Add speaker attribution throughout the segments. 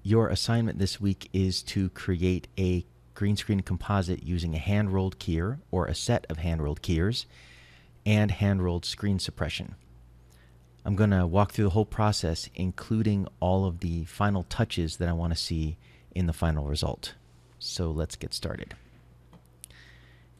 Speaker 1: Your assignment this week is to create a green screen composite using a hand-rolled keyer or a set of hand-rolled keyers and hand-rolled screen suppression. I'm going to walk through the whole process, including all of the final touches that I want to see in the final result. So let's get started.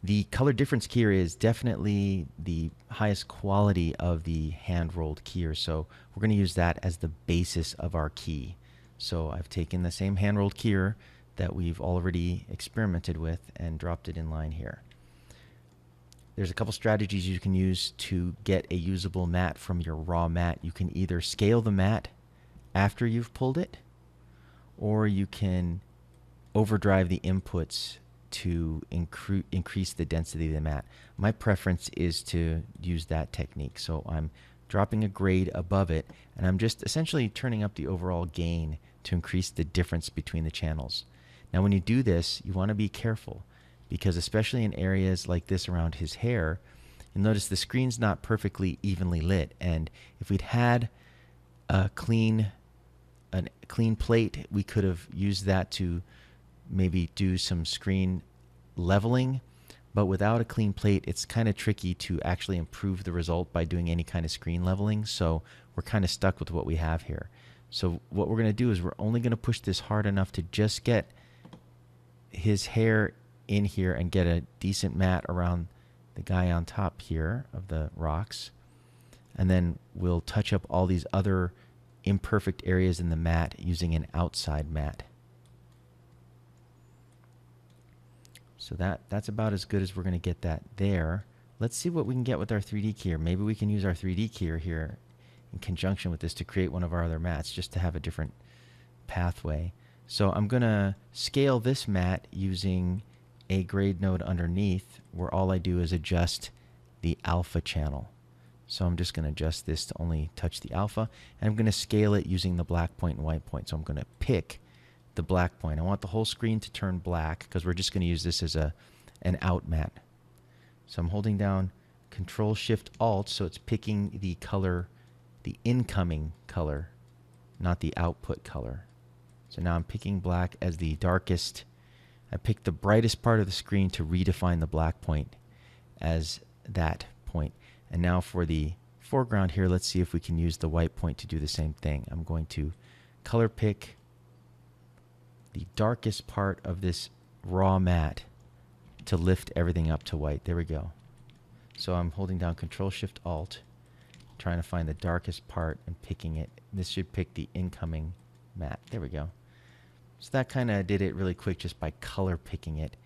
Speaker 1: The color difference keyer is definitely the highest quality of the hand-rolled keyer, so we're going to use that as the basis of our key. So I've taken the same hand-rolled keyer that we've already experimented with and dropped it in line here. There's a couple strategies you can use to get a usable mat from your raw mat. You can either scale the mat after you've pulled it, or you can overdrive the inputs to increase the density of the mat. My preference is to use that technique. So I'm dropping a grade above it, and I'm just essentially turning up the overall gain to increase the difference between the channels. Now when you do this, you want to be careful, because especially in areas like this around his hair, you'll notice the screen's not perfectly evenly lit, and if we'd had a clean plate, we could have used that to maybe do some screen leveling. But without a clean plate, it's kind of tricky to actually improve the result by doing any kind of screen leveling. So we're kind of stuck with what we have here. So what we're going to do is we're only going to push this hard enough to just get his hair in here and get a decent mat around the guy on top here of the rocks. And then we'll touch up all these other imperfect areas in the mat using an outside mat. So that's about as good as we're going to get that there. Let's see what we can get with our 3D keyer. Maybe we can use our 3D keyer here in conjunction with this to create one of our other mats, just to have a different pathway. So I'm going to scale this mat using a grade node underneath, where all I do is adjust the alpha channel. So I'm just going to adjust this to only touch the alpha, and I'm going to scale it using the black point and white point. So I'm going to pick the black point. I want the whole screen to turn black because we're just going to use this as an out mat. So I'm holding down Control Shift Alt, so it's picking the color, the incoming color, not the output color. So now I'm picking black as the darkest. I picked the brightest part of the screen to redefine the black point as that point. And now for the foreground here, let's see if we can use the white point to do the same thing. I'm going to color pick the darkest part of this raw mat to lift everything up to white. There we go. So I'm holding down Control Shift Alt, trying to find the darkest part and picking it. This should pick the incoming mat. There we go. So that kind of did it really quick just by color picking it.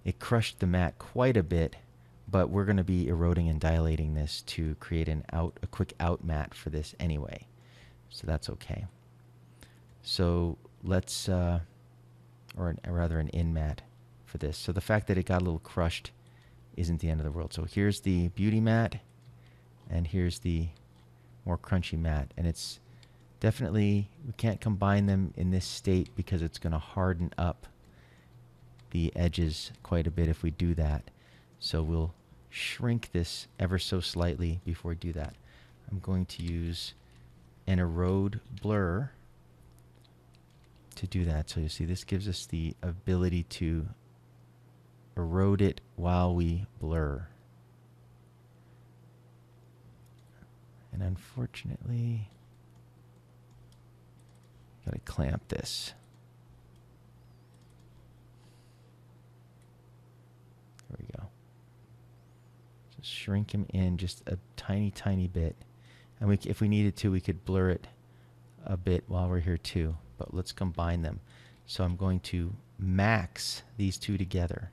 Speaker 1: It crushed the mat quite a bit, but we're going to be eroding and dilating this to create a quick out mat for this anyway. So that's okay. So let's or rather an in mat for this. So the fact that it got a little crushed isn't the end of the world. So here's the beauty mat, and here's the more crunchy mat. And it's definitely, we can't combine them in this state because it's going to harden up the edges quite a bit if we do that. So we'll shrink this ever so slightly before we do that. I'm going to use an erode blur to do that. So you see this gives us the ability to erode it while we blur. And unfortunately, got to clamp this. There we go. Just shrink him in just a tiny, tiny bit. And if we needed to, we could blur it a bit while we're here too. But let's combine them. So I'm going to max these two together.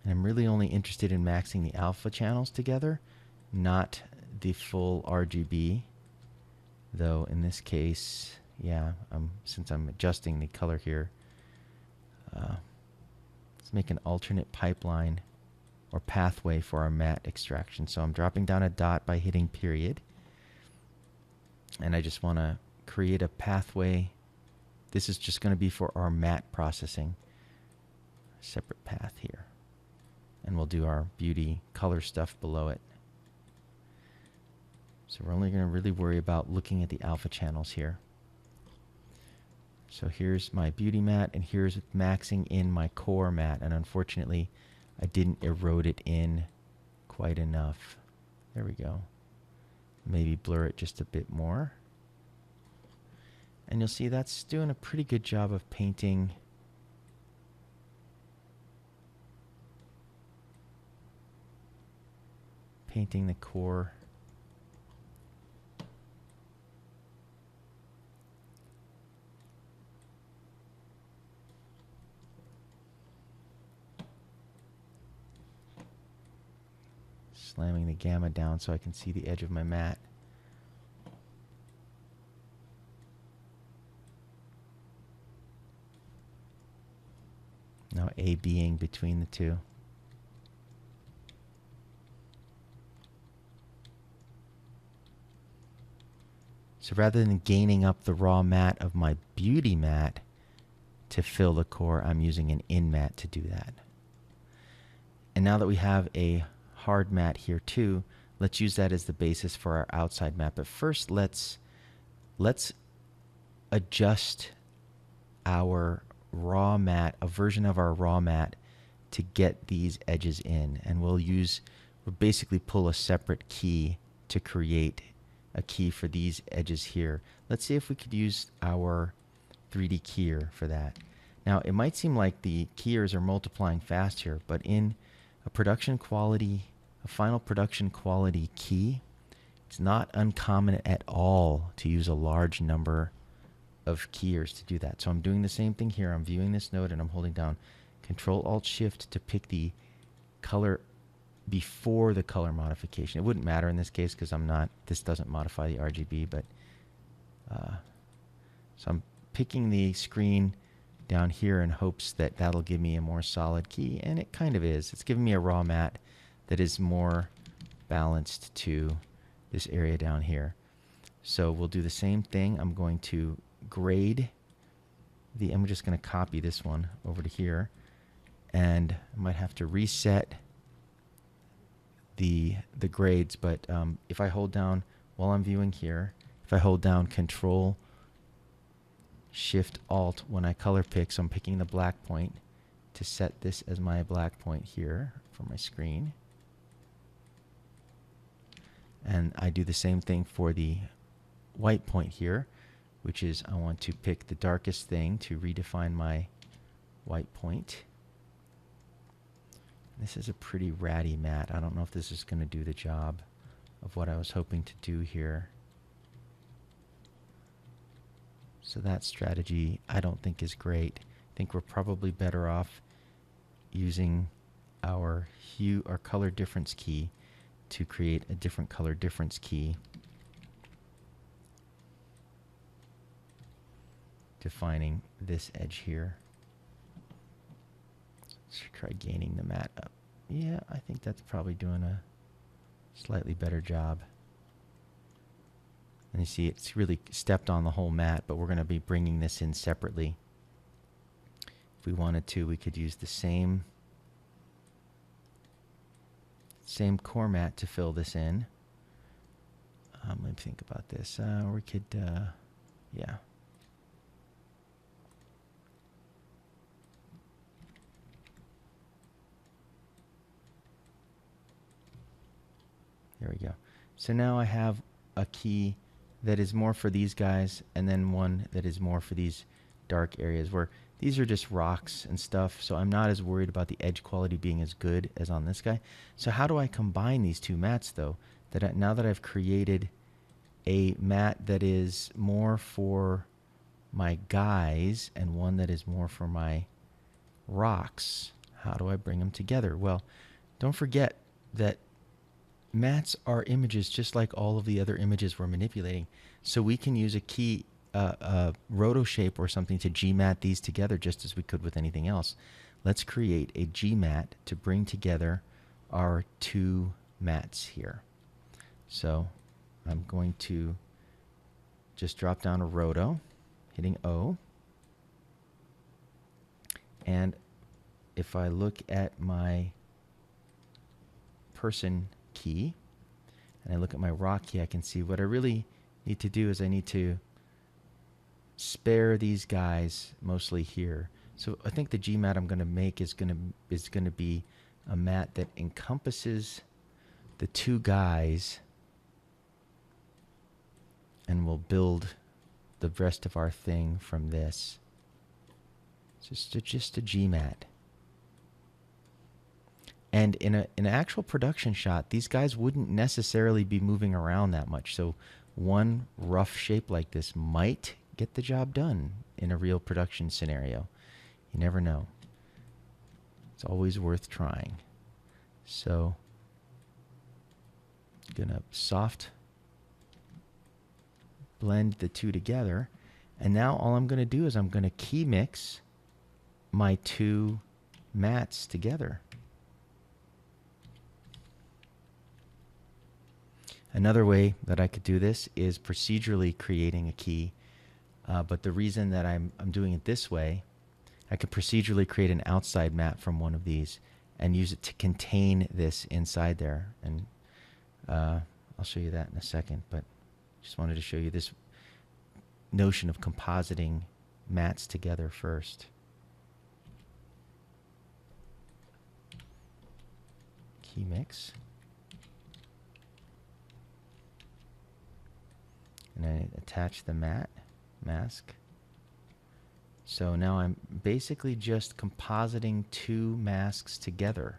Speaker 1: And I'm really only interested in maxing the alpha channels together, not the full RGB. Though in this case, yeah, since I'm adjusting the color here, let's make an alternate pipeline or pathway for our matte extraction. So I'm dropping down a dot by hitting period. And I just want to create a pathway. This is just going to be for our matte processing. Separate path here. And we'll do our beauty color stuff below it. So we're only going to really worry about looking at the alpha channels here. So here's my beauty mat, and here's maxing in my core mat, and unfortunately I didn't erode it in quite enough. There we go. Maybe blur it just a bit more. And you'll see that's doing a pretty good job of painting the core. Slamming the gamma down so I can see the edge of my mat. Now A being between the two. So rather than gaining up the raw mat of my beauty mat to fill the core, I'm using an in mat to do that. And now that we have a hard mat here too, let's use that as the basis for our outside mat. But first, let's adjust our raw mat, a version of our raw mat, to get these edges in. And we'll basically pull a separate key to create a key for these edges here. Let's see if we could use our 3D keyer for that. Now, it might seem like the keyers are multiplying fast here, but in a final production quality key, it's not uncommon at all to use a large number of keyers to do that. So I'm doing the same thing here. I'm viewing this node and I'm holding down Control-Alt-Shift to pick the color before the color modification. It wouldn't matter in this case because this doesn't modify the RGB, but so I'm picking the screen down here in hopes that that'll give me a more solid key, and it kind of is. It's giving me a raw mat that is more balanced to this area down here. So we'll do the same thing. I'm going to grade I'm just going to copy this one over to here, and I might have to reset the grades, but if I hold down, while I'm viewing here, if I hold down Control Shift Alt when I color pick, so I'm picking the black point to set this as my black point here for my screen. And I do the same thing for the white point here, which is I want to pick the darkest thing to redefine my white point. This is a pretty ratty mat. I don't know if this is going to do the job of what I was hoping to do here. So that strategy I don't think is great. I think we're probably better off using our color difference key to create a different color difference key, defining this edge here. Let's try gaining the mat up. Yeah, I think that's probably doing a slightly better job. And you see it's really stepped on the whole mat, but we're going to be bringing this in separately. If we wanted to, we could use the same core mat to fill this in. Let me think about this. We could, yeah. There we go. So now I have a key that is more for these guys, and then one that is more for these dark areas where these are just rocks and stuff, so I'm not as worried about the edge quality being as good as on this guy. So how do I combine these two mats though? Now that I've created a mat that is more for my guys and one that is more for my rocks, how do I bring them together? Well, don't forget that mats are images just like all of the other images we're manipulating. So we can use a key, roto shape or something to Gmat these together just as we could with anything else. Let's create a Gmat to bring together our two mats here. So I'm going to just drop down a roto, hitting O. And if I look at my person key, and I look at my rock key, I can see what I really need to do is I need to spare these guys mostly here. So I think the GMAT I'm going to make is going to be a mat that encompasses the two guys, and we'll build the rest of our thing from this. Just a GMAT. And in an actual production shot, these guys wouldn't necessarily be moving around that much. So one rough shape like this might get the job done in a real production scenario. You never know. It's always worth trying. So I'm gonna soft blend the two together. And now all I'm gonna do is I'm gonna key mix my two mats together. Another way that I could do this is procedurally creating a key, but the reason that I'm doing it this way, I could procedurally create an outside mat from one of these and use it to contain this inside there. And I'll show you that in a second, but just wanted to show you this notion of compositing mats together first. Key mix. And I attach the mask. So now I'm basically just compositing two masks together.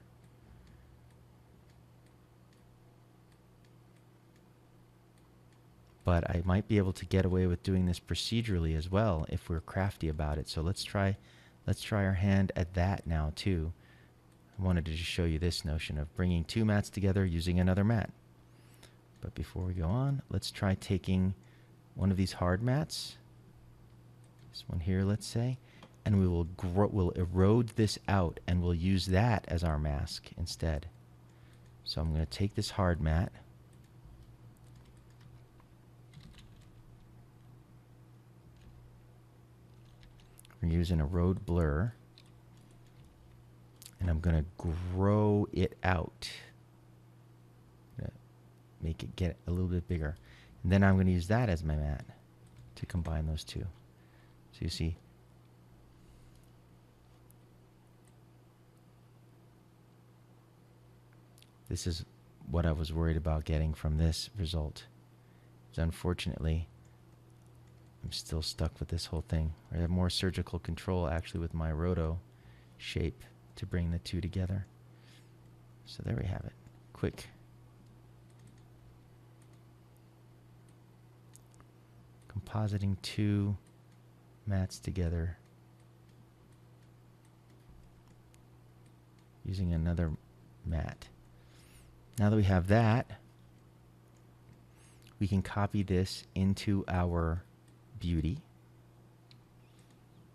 Speaker 1: But I might be able to get away with doing this procedurally as well if we're crafty about it. So let's try our hand at that now too. I wanted to just show you this notion of bringing two mats together using another mat. But before we go on, let's try taking one of these hard mats, this one here, let's say, and we'll erode this out, and we'll use that as our mask instead. So I'm going to take this hard mat, we're using erode blur, and I'm going to grow it out, make it get a little bit bigger. And then I'm going to use that as my mat to combine those two. So you see, this is what I was worried about getting from this result. So unfortunately, I'm still stuck with this whole thing. I have more surgical control actually with my roto shape to bring the two together. So there we have it. Quick. Compositing two mats together using another mat. Now that we have that, we can copy this into our beauty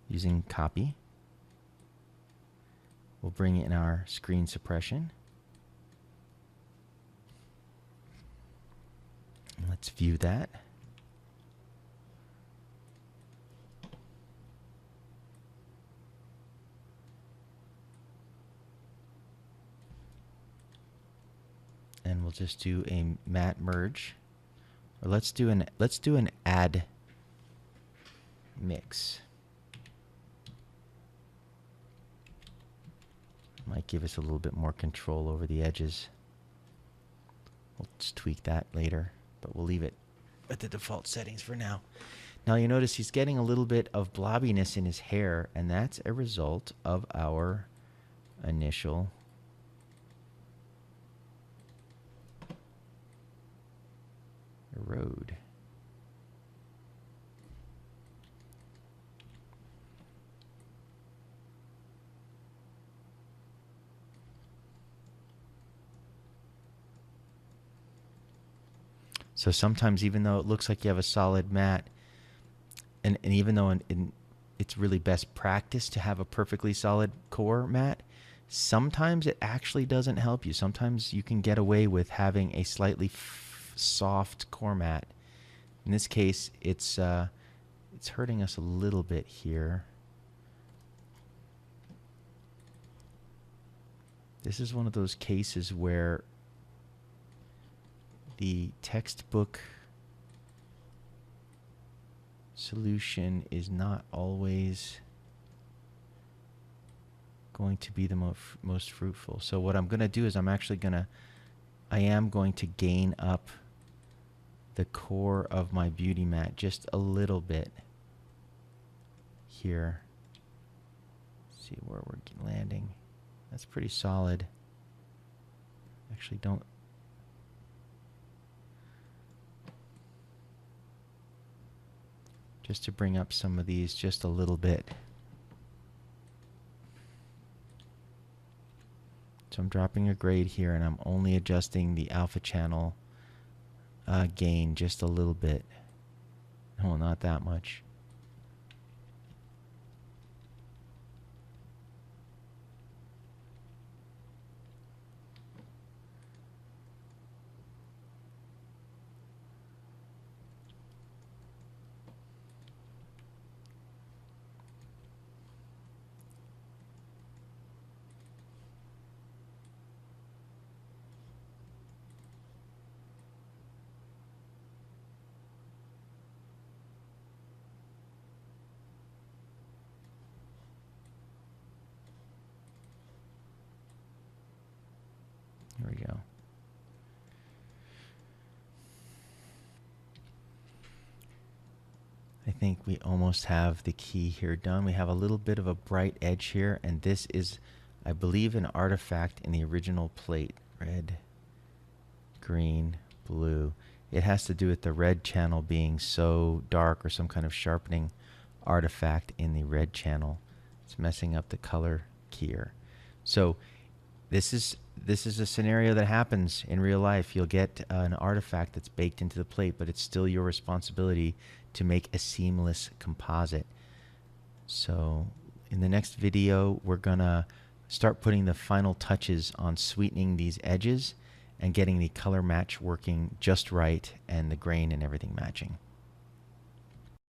Speaker 1: using copy. We'll bring in our screen suppression. And let's view that. And we'll just do a matte merge, or let's do an add mix. Might give us a little bit more control over the edges. We'll just tweak that later, but we'll leave it at the default settings for now. Now you notice he's getting a little bit of blobbiness in his hair, and that's a result of our initial erode. So sometimes, even though it looks like you have a solid mat, and even though it's really best practice to have a perfectly solid core mat, sometimes it actually doesn't help you. Sometimes you can get away with having a slightly soft core mat. In this case, it's hurting us a little bit here. This is one of those cases where the textbook solution is not always going to be the most fruitful. So what I'm going to do is I am going to gain up the core of my beauty mat just a little bit here. See where we're landing. That's pretty solid. Actually, don't. Just to bring up some of these just a little bit. So I'm dropping a grade here, and I'm only adjusting the alpha channel gain just a little bit. No, not that much. Here we go. I think we almost have the key here done. We have a little bit of a bright edge here, and this is, I believe, an artifact in the original plate. Red, green, blue. It has to do with the red channel being so dark, or some kind of sharpening artifact in the red channel. It's messing up the color here. So this is a scenario that happens in real life. You'll get an artifact that's baked into the plate, but it's still your responsibility to make a seamless composite. So in the next video, we're gonna start putting the final touches on sweetening these edges and getting the color match working just right and the grain and everything matching.